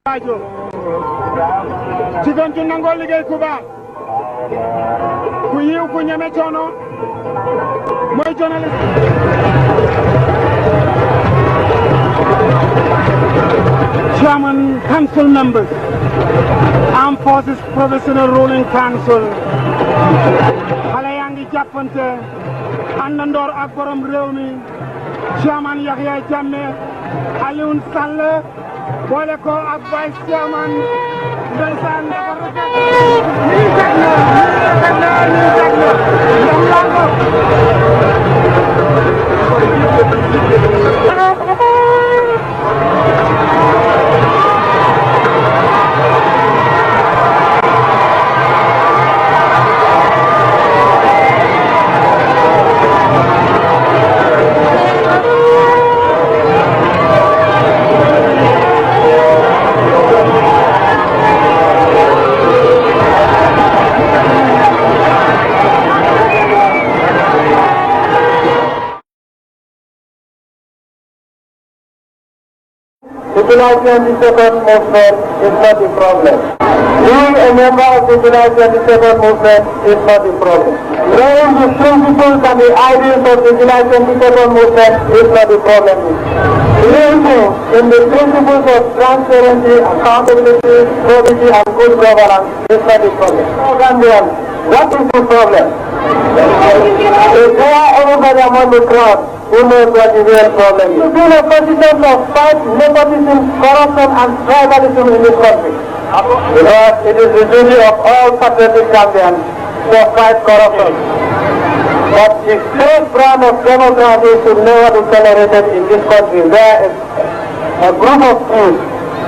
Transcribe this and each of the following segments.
Bajo jigéen ju nangoo liggéey ku baax ku yiw ku ñeme coono mooy journaliste. Chairman, council members, Armed Forces Professional Ruling Council. xale yaa ngi jàppante àndandoor ak borom réew mi Chairman Yahya Jammeh Alioune Sall boole ko ak vice chairman ndeysaan dafa rafet nii jag na ndam laa ko July 22nd movement is not the problem. Being a member of the July 22nd movement is not the problem. Knowing the principles and the ideals of the July 22nd movement is not the problem. Believing in the principles of transparency, accountability, probity, and good governance is not the problem. Gambian, what is the problem? Is there anybody among the crowd who knows what the real problem is? To be in a position of fight nepotism, corruption, and tribalism in this country. Because it is the duty of all patriotic Gambians to fight corruption. But the great brand of democracy should never be tolerated in this country, where a group of youth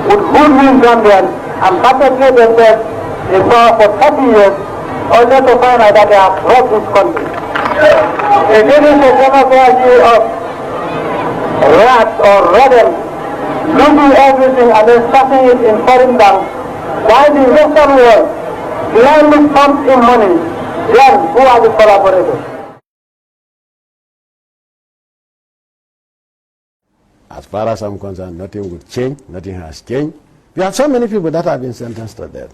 would hoodwink Gambians and perpetrate themselves in power for 30 years, only to find out that they have robbed this country. It is a democracy of rats or rodents, losing everything and then stuffing it in foreign banks, while the Western world blindly pumps in money. Then who are the collaborators? As far as I'm concerned, nothing would change, nothing has changed. We have so many people that have been sentenced to death.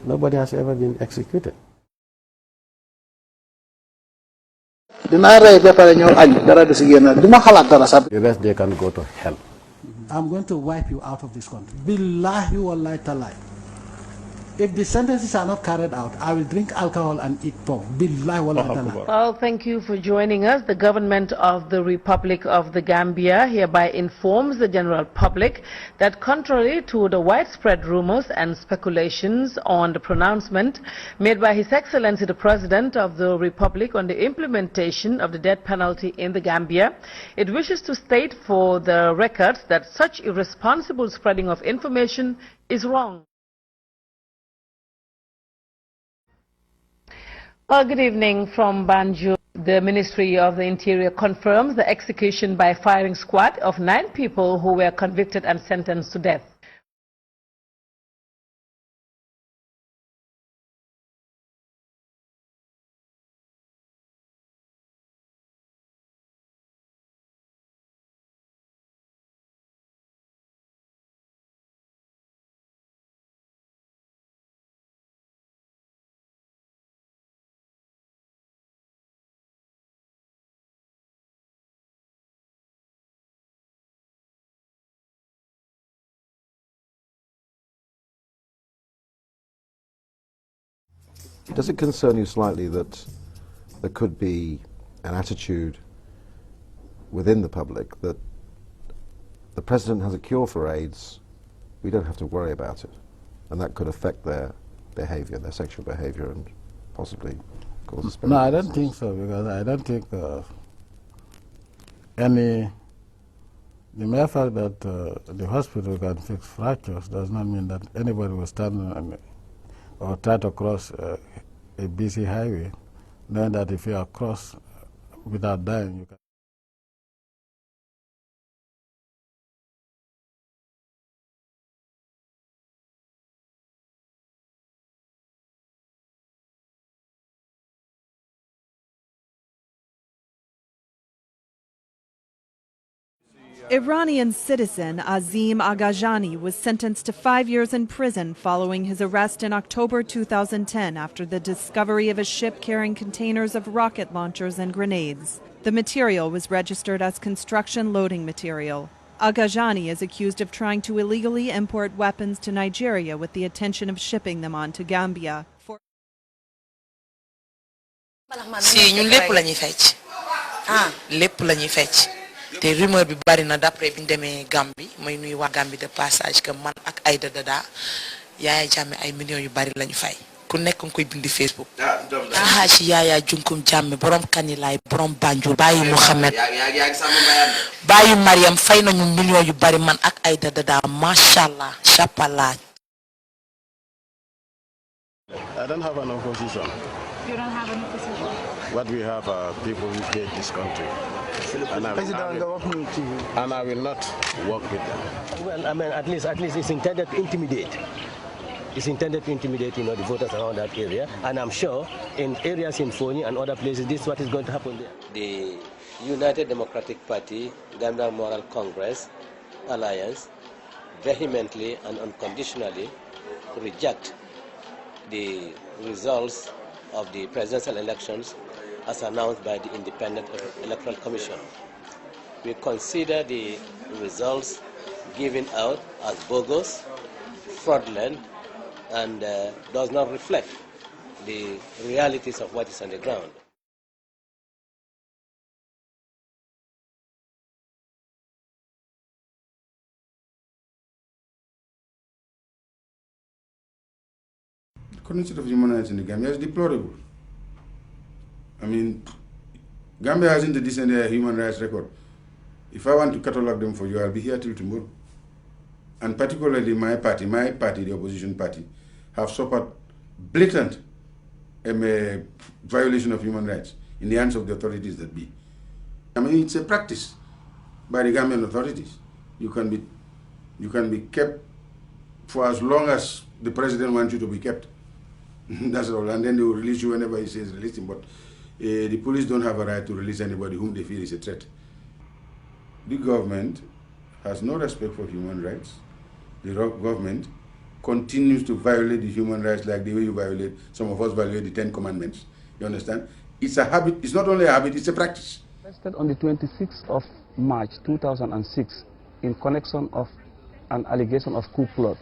Nobody has ever been executed. The rest, they can go to hell. I'm going to wipe you out of this country. Billahi wallahi talai. If the sentences are not carried out, I will drink alcohol and eat pork. Billahi wallahi talai. Well, thank you for joining us. The government of the Republic of the Gambia hereby informs the general public that contrary to the widespread rumors and speculations on the pronouncement made by His Excellency the President of the Republic on the implementation of the death penalty in the Gambia, it wishes to state for the record that such irresponsible spreading of information is wrong. Well, good evening from Banjul. The Ministry of the Interior confirms the execution by firing squad of 9 people who were convicted and sentenced to death. Does it concern you slightly that there could be an attitude within the public that the President has a cure for AIDS, we don't have to worry about it, and that could affect their behavior, their sexual behavior, and possibly cause a spirit? No, I don't think so, because I don't think the mere fact that the hospital can fix fractures does not mean that anybody will stand or try to cross a busy highway, knowing that if you are crossed without dying, you can. Iranian citizen Azim Agajani was sentenced to 5 years in prison following his arrest in October 2010 after the discovery of a ship carrying containers of rocket launchers and grenades. The material was registered as construction loading material. Agajani is accused of trying to illegally import weapons to Nigeria with the intention of shipping them on to Gambia. Si ñun lépp lañuy fecc lépp lañuy fecc te rumeur bi bari na d'après bi ñu demee Gambie mooy nuy waa Gambie de passage que man ak Aïda Dada Yaya Jammeh ay millions yu bari lañu fay ku nekk nga koy bindi Facebook ci Yaya Junkum Jammeh borom Kanilaay borom Banjul Baye Mohamed Baye Mariam fay nañu millions yu bari man ak Aïda Dada mashallah chapala. I don't have an opposition. You don't have an opposition? What we have are people who hate this country. And I will not work with them. Well, I mean, at least it's intended to intimidate. It's intended to intimidate, the voters around that area. And I'm sure in areas in Foni and other places, this is what is going to happen there. The United Democratic Party, Gambia Moral Congress Alliance, vehemently and unconditionally reject the results of the presidential elections as announced by the Independent Electoral Commission. We consider the results given out as bogus, fraudulent, and does not reflect the realities of what is on the ground. Condition of human rights in the Gambia is deplorable. I mean, Gambia hasn't a decent human rights record. If I want to catalog them for you, I'll be here till tomorrow. And particularly my party, the opposition party, have suffered blatant violation of human rights in the hands of the authorities that be. I mean, it's a practice by the Gambian authorities. You can be kept for as long as the president wants you to be kept. That's all, and then they will release you whenever he says release him. But the police don't have a right to release anybody whom they feel is a threat. The government has no respect for human rights. The government continues to violate the human rights like the way you violate, some of us violate the 10 Commandments. You understand? It's a habit. It's not only a habit, it's a practice. Arrested on the 26th of March 2006 in connection of an allegation of coup plot.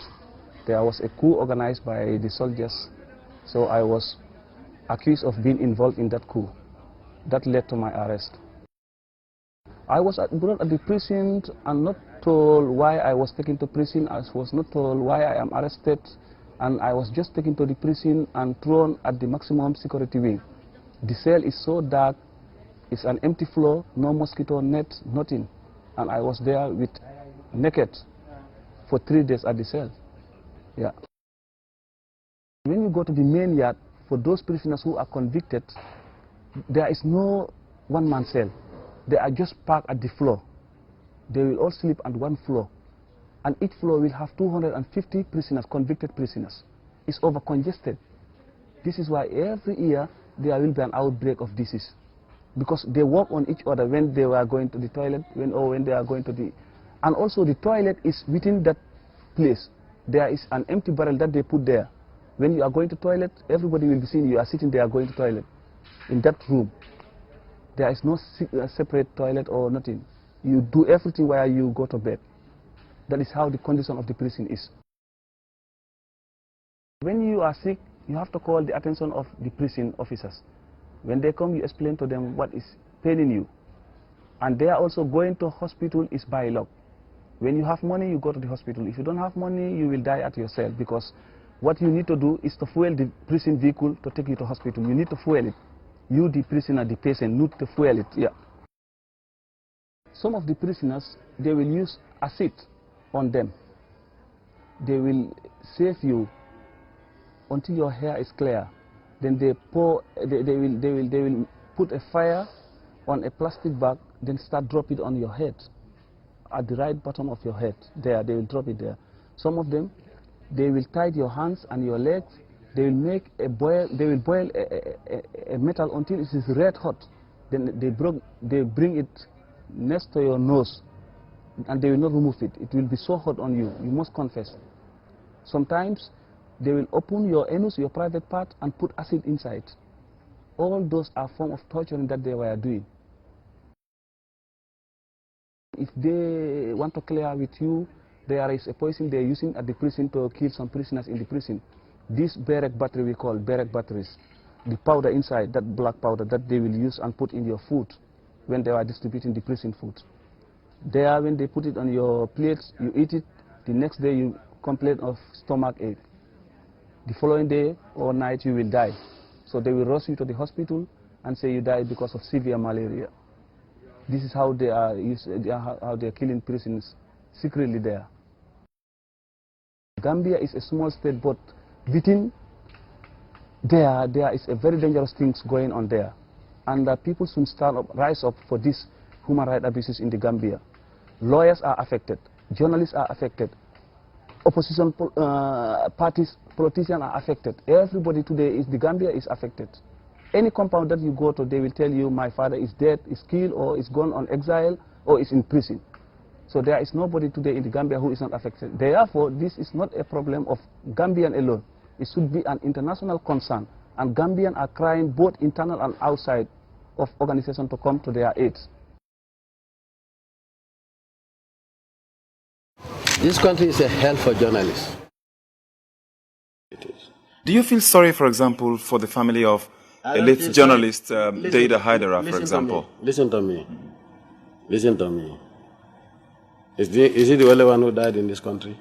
There was a coup organized by the soldiers. So I was accused of being involved in that coup. That led to my arrest. I was brought at the prison and not told why I was taken to prison. I was not told why I am arrested. And I was just taken to the prison and thrown at the maximum security wing. The cell is so dark, it's an empty floor, no mosquito net, nothing. And I was there with naked for 3 days at the cell. Yeah. When you go to the main yard, for those prisoners who are convicted, there is no one-man cell. They are just parked at the floor. They will all sleep on one floor. And each floor will have 250 prisoners, convicted prisoners. It's over-congested. This is why every year there will be an outbreak of disease. Because they walk on each other when they are going to the toilet, when they are going to the... And also the toilet is within that place. There is an empty barrel that they put there. When you are going to toilet, everybody will be seeing you are sitting there going to toilet. In that room, there is no separate toilet or nothing. You do everything while you go to bed. That is how the condition of the prison is. When you are sick, you have to call the attention of the prison officers. When they come, you explain to them what is paining you. And they are also going to hospital is by law. When you have money, you go to the hospital. If you don't have money, you will die at your cell, because what you need to do is to fuel the prison vehicle to take you to hospital. You need to fuel it. You, the prisoner, the patient, need to fuel it. Yeah. Some of the prisoners, they will use acid on them. They will save you until your hair is clear. Then they will put a fire on a plastic bag, then start drop it on your head, at the right bottom of your head. There, they will drop it there. Some of them, they will tie your hands and your legs. They will make a boil. They will boil a metal until it is red hot. Then they bring it next to your nose. and they will not remove it. It will be so hot on you. You must confess. Sometimes they will open your anus, your private part, and put acid inside. All those are forms of torturing that they were doing. If they want to clear with you, there is a poison they are using at the prison to kill some prisoners in the prison. This barrack battery we call barrack batteries. The powder inside, that black powder that they will use and put in your food when they are distributing the prison food. There, when they put it on your plates, you eat it. The next day you complain of stomach ache. The following day or night you will die. So they will rush you to the hospital and say you died because of severe malaria. This is how they are killing prisoners secretly there. Gambia is a small state, but within there is a very dangerous things going on there. And people should rise up for these human rights abuses in the Gambia. Lawyers are affected, journalists are affected, opposition parties, politicians are affected. Everybody today the Gambia is affected. Any compound that you go to, they will tell you my father is dead, is killed, or is gone on exile, or is in prison. So there is nobody today in the Gambia who is not affected. Therefore, this is not a problem of Gambian alone. It should be an international concern. And Gambians are crying both internal and outside of organizations to come to their aid. This country is a hell for journalists. Do you feel sorry, for example, for the family of elite journalist Data Haidara, for example? Listen to me. Listen to me. Is he the only one who died in this country?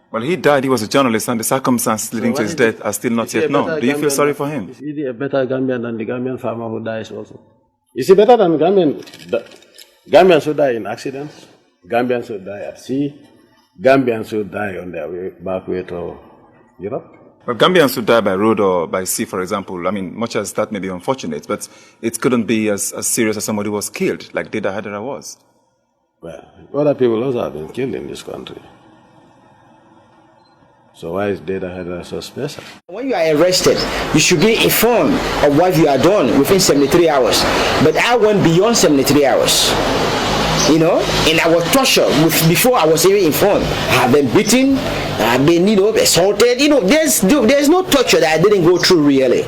Well, he died, he was a journalist, and the circumstances leading to his death are still not yet known. Do you feel sorry for him? Is he a better Gambian than the Gambian farmer who dies also? Is he better than Gambians who die in accidents? Gambians who die at sea? Gambians who die on their way to Europe? Well, Gambians who die by road or by sea, for example, I mean, much as that may be unfortunate, but it couldn't be as serious as somebody who was killed, like Data Haidara was. Well, other people also have been killed in this country. So why is Data Haidara so special? When you are arrested, you should be informed of what you are done within 73 hours. But I went beyond 73 hours. You know, and I was tortured before I was even informed. I have been beaten, I have been, assaulted. There's no torture that I didn't go through really.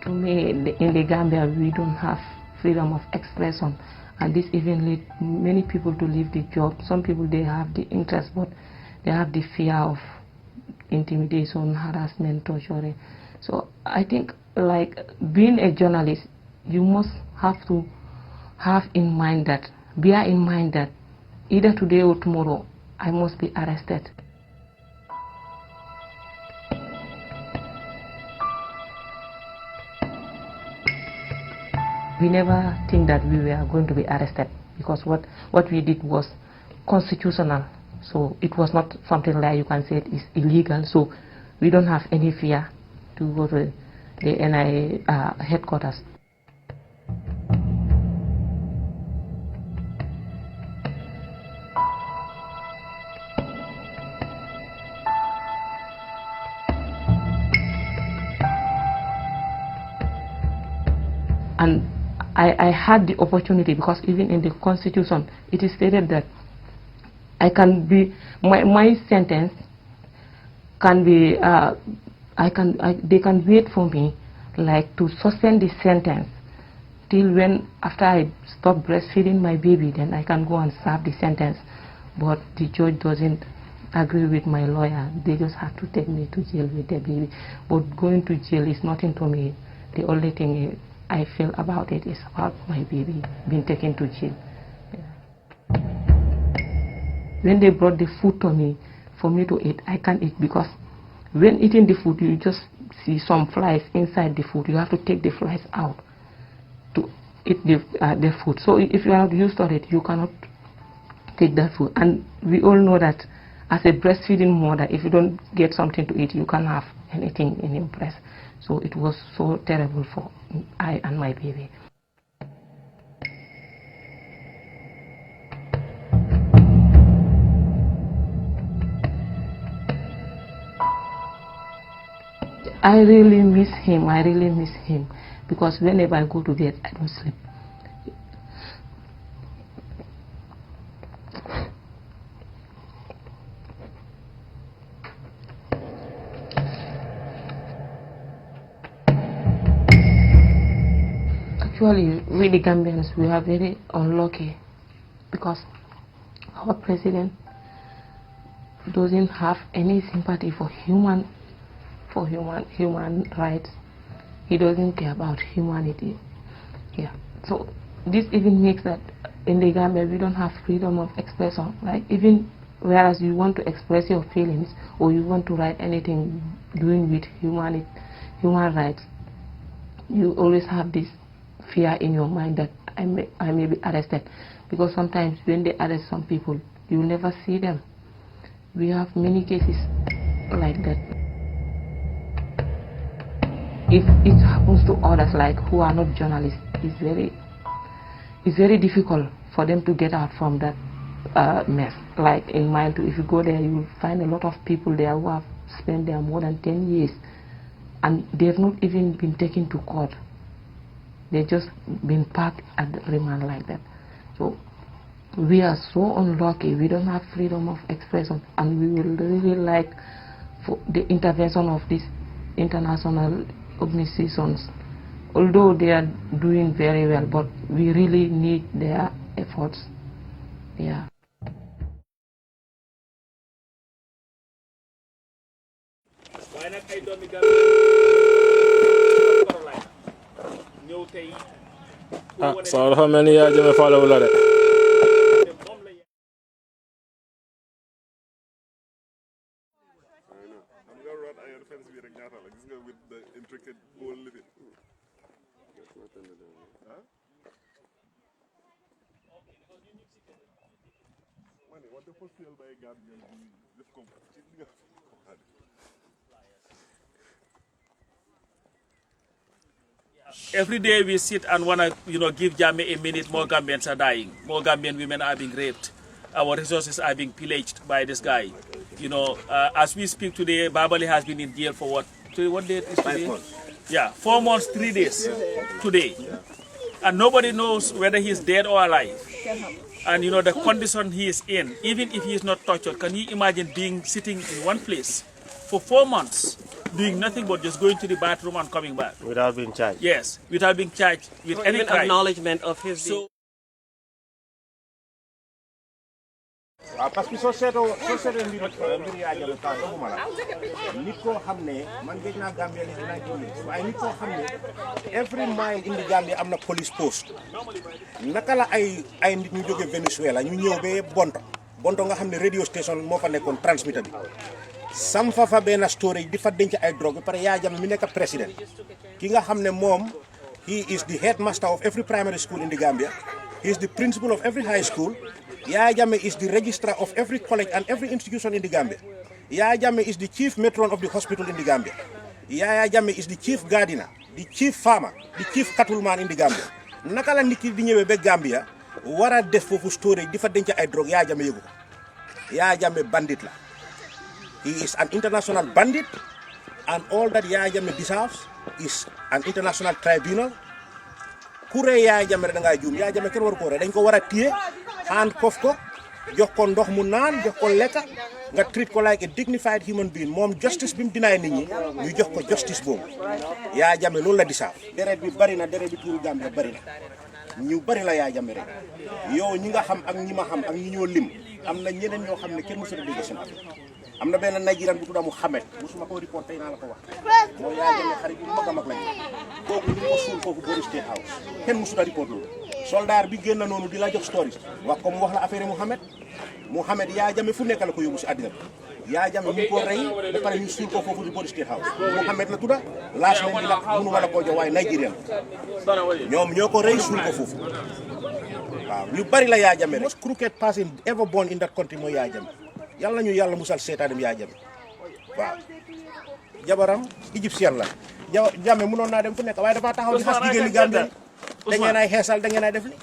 To me, in the Gambia, we don't have freedom of expression. And this even lead many people to leave the job. Some people, they have the interest, but they have the fear of intimidation, harassment, torture. So I think, like, being a journalist, you must have to bear in mind that either today or tomorrow, I must be arrested. We never think that we were going to be arrested, because what we did was constitutional. So it was not something like you can say it is illegal. So we don't have any fear to go to the NIA headquarters. And I had the opportunity, because even in the Constitution it is stated that I can be my sentence can be they can wait for me, like, to suspend the sentence till when after I stop breastfeeding my baby, then I can go and serve the sentence. But the judge doesn't agree with my lawyer. They just have to take me to jail with the baby. But going to jail is nothing to me. The only thing I feel about it is about my baby being taken to jail. Yeah. When they brought the food to me for me to eat, I can't eat, because when eating the food, you just see some flies inside the food. You have to take the flies out to eat the food. So if you are not used to it, you cannot take that food. And we all know that as a breastfeeding mother, if you don't get something to eat, you can't have anything in your breast. So it was so terrible for I and my baby. I really miss him. I really miss him because whenever I go to bed, I don't sleep. Actually, we the Gambians, we are very unlucky because our president doesn't have any sympathy for human rights. He doesn't care about humanity. Yeah. So this even makes that in the Gambia we don't have freedom of expression. Like even whereas you want to express your feelings or you want to write anything doing with human rights, you always have this fear in your mind that I may be arrested, because sometimes when they arrest some people, you never see them. We have many cases like that. If it happens to others, like who are not journalists, it's very difficult for them to get out from that mess. Like in mine too, if you go there, you will find a lot of people there who have spent there more than 10 years, and they have not even been taken to court. They've just been parked at the remand like that. So we are so unlucky. We don't have freedom of expression, and we will really like for the intervention of these international organizations. Although they are doing very well, but we really need their efforts. Yeah. So dafa mel ni yaa Jammeh faalewu la de. Every day we sit and want to, give Jammeh a minute. More Gambians are dying. More Gambian women are being raped. Our resources are being pillaged by this guy. As we speak today, Babali has been in jail for what date is today? 5 months. Yeah, 4 months, 3 days today. And nobody knows whether he's dead or alive. And the condition he is in, even if he is not tortured, can you imagine sitting in one place for 4 months, doing nothing but just going to the bathroom and coming back? Without being charged? Yes, without being charged with any even crime. Acknowledgement of his... parce que soo seetoo mbir yaa Jammeh ka doxuma la nit koo xam ne man géej naa Gambia li dinaa jëlee waaye nit koo xam ne every mile in the Gambia am na police post naka la ay nit ñu jóge Venezuela ñu ñëw ba Bonto nga xam ne radio station moo fa nekkoon transmitter bi sam fa benn storage di fa denc ay drogue ba pare yaa Jammeh mi nekk président ki nga xam ne moom he is the headmaster of every primary school in the Gambia, he is the principal of every high school. Yaya Jammeh is the registrar of every college and every institution in the Gambia. Yaya Jammeh is the chief matron of the hospital in the Gambia. Yaya Jammeh is the chief gardener, the chief farmer, the chief cattleman in the Gambia. Naka la nit ki di ñëwé ba Gambia wara def fofu storage di fa denc ay drogue Yaya Jammeh yëgu. Yaya Jammeh bandit la. He is an international bandit, and all that Yaya Jammeh deserves is an international tribunal. Kure Yaya Jammeh da nga joom Yaya Jammeh ken war ko re dañ ko wara tié handcuff ko jox ko ndox mu naan jox ko lekka nga treat ko like a dignified human being moom justice bi mu dinaay nit ñi ñu jox ko justice boobu Yaya Jammeh loolu la di saaf deret bi bari na deret bi tuuru Gambia bari na ñu bari la Yaya Jammeh rek yow ñi nga xam ak ñi ma xam ak ñi ñoo lim am na ñeneen ñoo xam ne kenn mësul a dégg seen am na benn Nigerian bu tudda Muhammad musuma ko report tey naa la ko wax moo Yaya Jammeh xarit yu mag a mag lañu kooku ñu ko suul foofu boori State House kenn mësul a report loolu soldat bi génn noonu di la jox stories wax ko mu wax la affaire Muhammad Yaya Jammeh fu nekk la ko yóbbu si àddina bi Yaya Jammeh ñu ko rey ba pare ñu suul ko foofu di boori State House Muhammad la tudda laas leen di la mënu wala koo jox waaye Nigerian ñoom ñoo ko rey suul ko foofu waaw ñu bari la Yaya Jammeh most crooked person ever born in that country mooy Yaya Jammeh yàlla nañu yàlla musal seetaanam Yaya Jammeh waaw jabaram égyptien la Jammeh mënoon naa dem fu nekk waaye dafa taxaw di xas jigéen ñi Gambie da ngeen ay xeesal da ngeen ay def li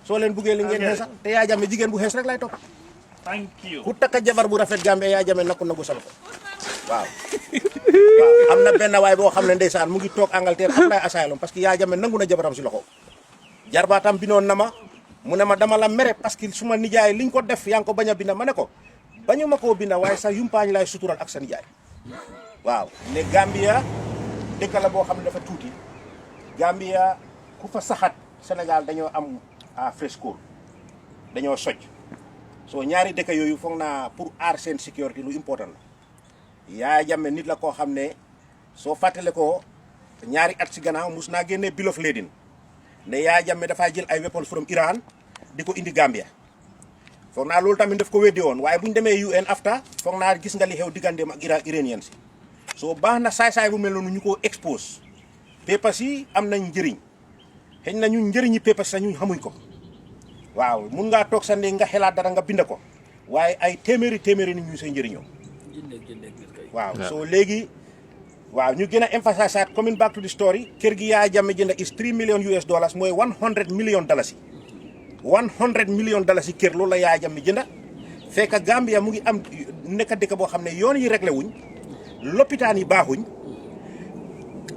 soo leen buggee li ngeen xeesal te Yaya Jammeh jigéen bu xees rek lay topp thank you ku takka jabar bu rafet Gambie Yaya Jammeh nakku nagu sal ko waaw waaw am na benn waay boo xam ne ndeysaan mu ngi toog Angleterre apply asylum parce que Yaya Jammeh nangu na jabaram si loxo jarbaatam binoon na ma mu ne ma dama la mere parce que suma nijaay liñ ko def yaa ngi ko bañ a binda ma ne ko bañu ma koo binda waaye sa yumpaañ laay sutural ak sa nijaay waaw ne Gambia dëkk la boo xam ne dafa tuuti Gambia ku fa saxat Sénégal dañoo am fresco dañoo soj soo ñaari dëkk yooyu foog naa pour aar seen sécurité lu important la Yaya Jammeh nit la koo xam ne soo fàttale ko ñaari at si gannaaw mus naa génnee bill of lading ne Yaya Jammeh dafaa jël ay weapons from Iran di ko indi Gambia foog naa loolu tamit daf ko weddi woon waaye bu ñu demee UN after foog naa gis nga li xew digganteem ak Iranian si soo baax na saay-saay bu mel noonu ñu ko expose papers yi am nañ njëriñ xëy na ñun njëriñi papers sax ñun xamuñ ko waaw mun ngaa toog sa ne nga xelaat dara nga bind ko waaye ay téeméeri nit ñu say njëriñoo waaw soo léegi waaw ñu gën a emphasize coming back to the story kër gi Yaya Jammeh jënd is $3 million mooy $100 million $100 million kër loolu la Yaya Jammeh jënd fekk Gambia mu ngi am nekk dëkk boo xam ne yoon yi réglé wuñ lopitaan yi baaxuñ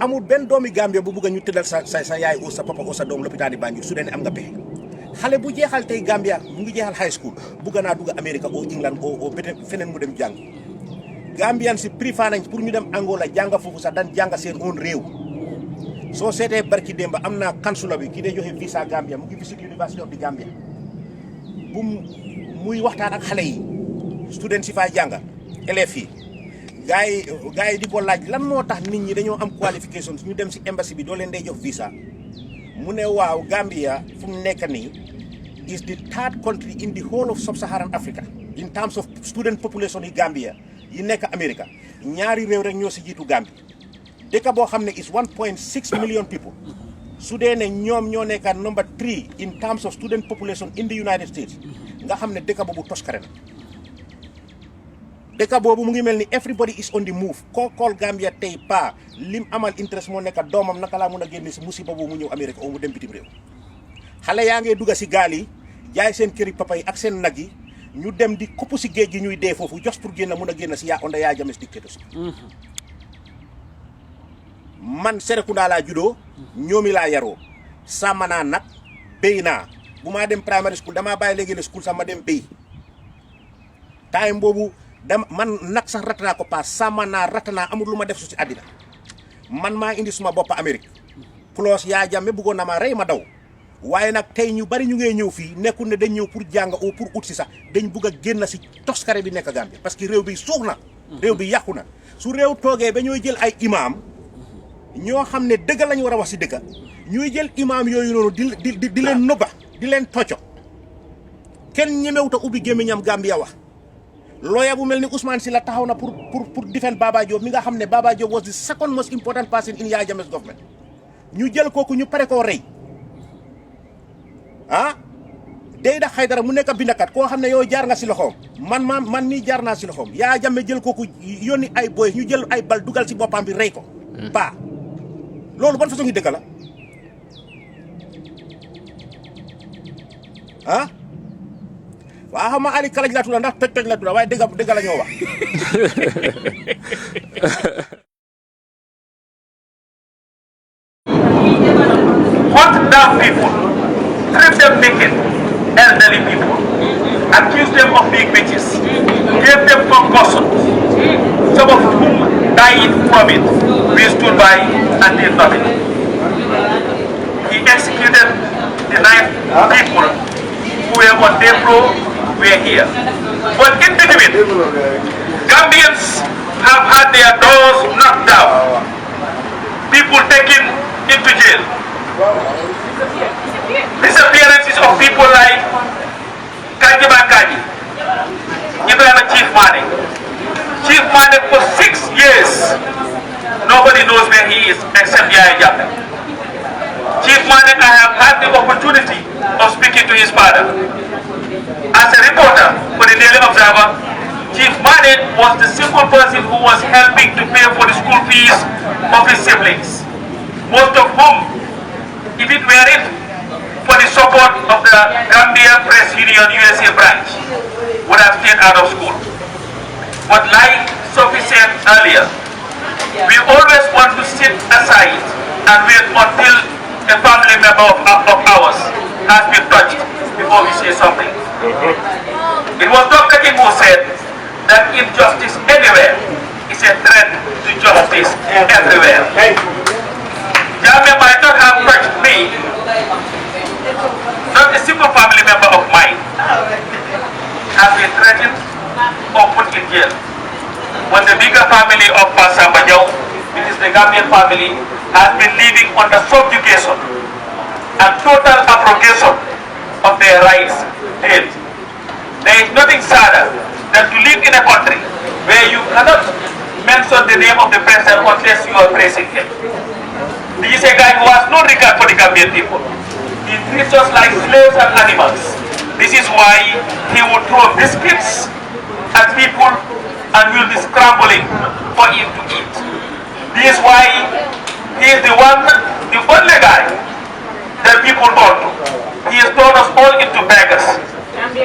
amul benn doomi Gambia bu bugg a ñu tëddal sa yaay o sa papa o sa doom lopitaan yi Banjul su dee ne am nga pexe xale bu jeexal tey Gambia mu ngi jeexal high school bugg naa dugg Amérique o England o bete feneen mu dem jàng Gambian si préféré nañ pour ñu dem Angola jàng foofu sax daan jàng seen own réew soo seetee barki démb am naa kansula bi ki dee joxe visa Gambia mu ngi visit University of the Gambia bu muy waxtaan ak xale yi student si fay jàng élèves yi gars yi di ko laaj lan moo tax nit ñi dañoo am qualification ñu dem si embassy bi doo leen day jox visa mu ne waaw Gambia fu mu nekk nii is the third country in the whole of sub-Saharan Africa in terms of student population yi Gambia yi nekk America ñaari réew rek ñoo si jiitu Gambie dëkk boo xam ne is 1.6 million people su dee ne ñoom ñoo nekk number 3 in terms of student population in the United States nga xam ne dëkk boobu toskare na dëkk boobu mu ngi mel ni everybody is on the move koo kool Gambia tey pa lim amal interest moo nekk doomam naka laa mun a génne si musiba boobu mu ñëw Amérique o mu dem bitim réew xale yaa ngee dugga si gaal yi jaay seen këri papa yi ak seen nag yi ñu dem di kopp si géej gi ñuy dee foofu just pour génn mun a génn si onda Yaya Jammeh dictatorship man Serekunda laa juddoo ñoomi laa yaroo sàmm naa nag béy naa bu maa dem primary school damaa bàyyi léegi le school sax ma dem béy time boobu man nag sax ratt naa ko paas sàmm naa ratt naa amul lu ma def su si àddina man maa indi suma bopp Amérique plus Yaya Jammeh bëggoon na ma rey ma daw waaye nag tey ñu bari ñu ngee ñëw fii nekkul ne dañ ñëw pour jàng ou pour ut si sax dañ bugg a génn si toskare bi nekk Gambie parce que réew bi suux na réew bi yàqu na su réew toogee ba ñooy jël ay imaam ñoo xam ne dëgg lañu war a wax si dëgg ñuy jël imaam yooyu noonu di leen nëbba di leen tocco kenn ñemewut a ubbi gémmiñam Gambia wax lawyer bu mel ni Ousmane Sylla taxaw na pour defend Baba Jobe mi nga xam ne Baba Jobe was the second most important person in Yaya Jammeh's government ñu jël kooku ñu pare koo rey day da Haidara mu nekk bindakat koo xam ne yow jaar nga si loxoom man mii jaar naa si loxoom Yaya Jammeh jël kooku yónni ay boy ñu jël ay bal dugal si boppam bi rey ko ba loolu ban façon ngi dëkk la waa xam ma Ali kalaj la tudd ndax toj la tudd waaye dëgg la ñoo wax hunt down people, strip them naked, elderly people, accuse them of being witches, gave them concussion, some of whom died from it. We stood by and did nothing. He executed the 9 people who were on death row were here. But in between, Gambians have had their doors knocked down, people taken into jail. Disappearances of people like Kaji Bakaji, Ibrahim Chief Mane. Chief Mane for 6 years, nobody knows where he is except Yaya Jammeh. Chief Mane, I have had the opportunity of speaking to his father. As a reporter for the Daily Observer, Chief Mane was the single person who was helping to pay for the school fees of his siblings, most of whom, if it weren't for the support of the Gambia Press Union USA branch, would have stayed out of school. But like sufficient earlier. We always want to sit aside and wait until a family member of ours has been touched before we say something. It was Dr. King who said that injustice anywhere is a threat to justice everywhere. Jammeh might not have touched me, not a single family member of mine has been threatened or put in jail. When the bigger family of Pasamba Jau, which is the Gambian family, has been living under subjugation and total abrogation of their rights. There is nothing sadder than to live in a country where you cannot mention the name of the president unless you are praising him. This is a guy who has no regard for the Gambian people. He treats us like slaves and animals. This is why he would throw biscuits at people and will be scrambling for him to eat. This is why he is the only guy that people turn to. He has turned us all into beggars. Thank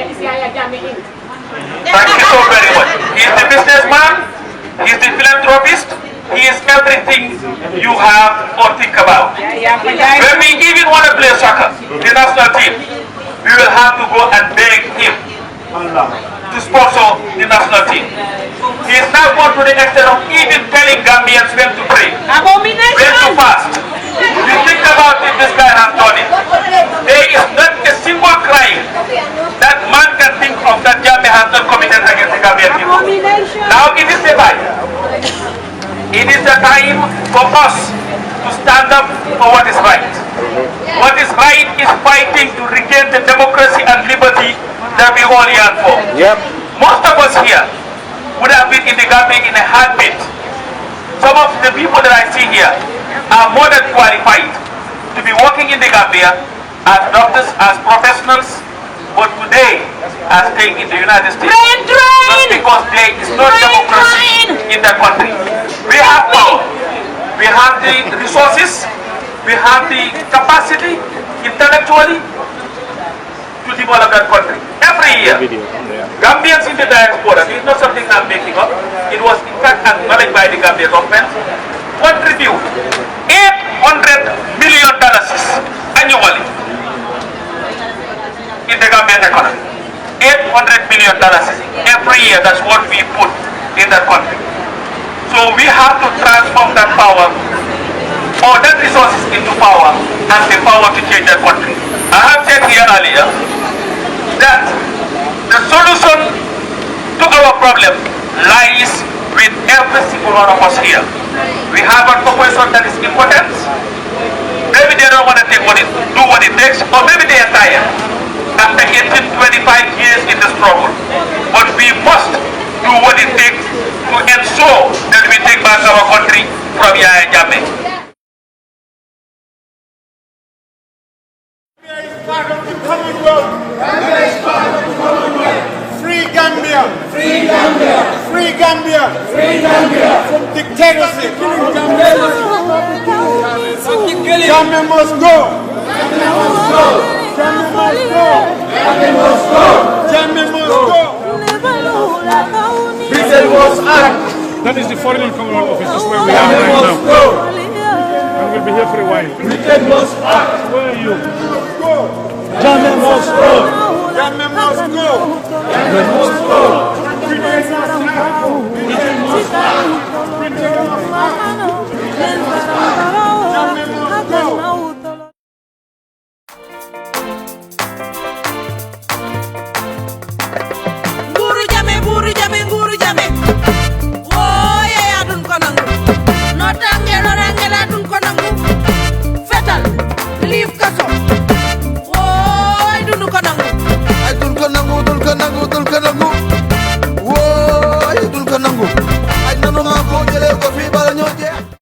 you so very much. He is the businessman, he is the philanthropist, he is everything you have or think about. When we even want to play soccer, the national team, we will have to go and beg him to sponsor the national team. He is now gone to the extent of even telling Gambians when to pray, when to fast. You think about it, this guy has done it. There is not a single crime that man can think of that Jammeh has not committed against the Gambian people. Now it is the time. It is the time for us to stand up for what is right. What is right is fighting to regain the democracy and liberty that we all yearn for. Most of us here would have been in the Gambia in a heartbeat. Some of the people that I see here are more than qualified to be working in the Gambia as doctors, as professionals, but today are staying in the United States just because there is no democracy in that country. We have power, we have the resources, we have the capacity intellectually to develop that country. Every year, Gambians in the diaspora, this is not something I'm making up, it was in fact acknowledged by the Gambian government, contribute $800 million annually in the Gambian economy. $800 million every year, that's what we put in that country. So we have to transform that power, or that resources into power, and the power to change that country. I have said here earlier that the solution to our problem lies with every single one of us here. We have a population that is important. Maybe they don't want to do what it takes, or maybe they are tired after 18, 25 years in the struggle. But we must do what it takes to ensure that we take back our country from Yahya Jammeh. Part of the Commonwealth. Gambia is part of the Commonwealth. Free Gambia. Free Gambia. Free Gambia. Free Gambia. From dictatorship. Jammeh must go. Jammeh must go. Jammeh must go. Jammeh must go. Jammeh must go. Britain must act. That is the foreign and Commonwealth office. That's where we are right now. And we'll be here for a while. Britain must act. Where are you? Jammeh must go. Jammeh must go. Jammeh must go.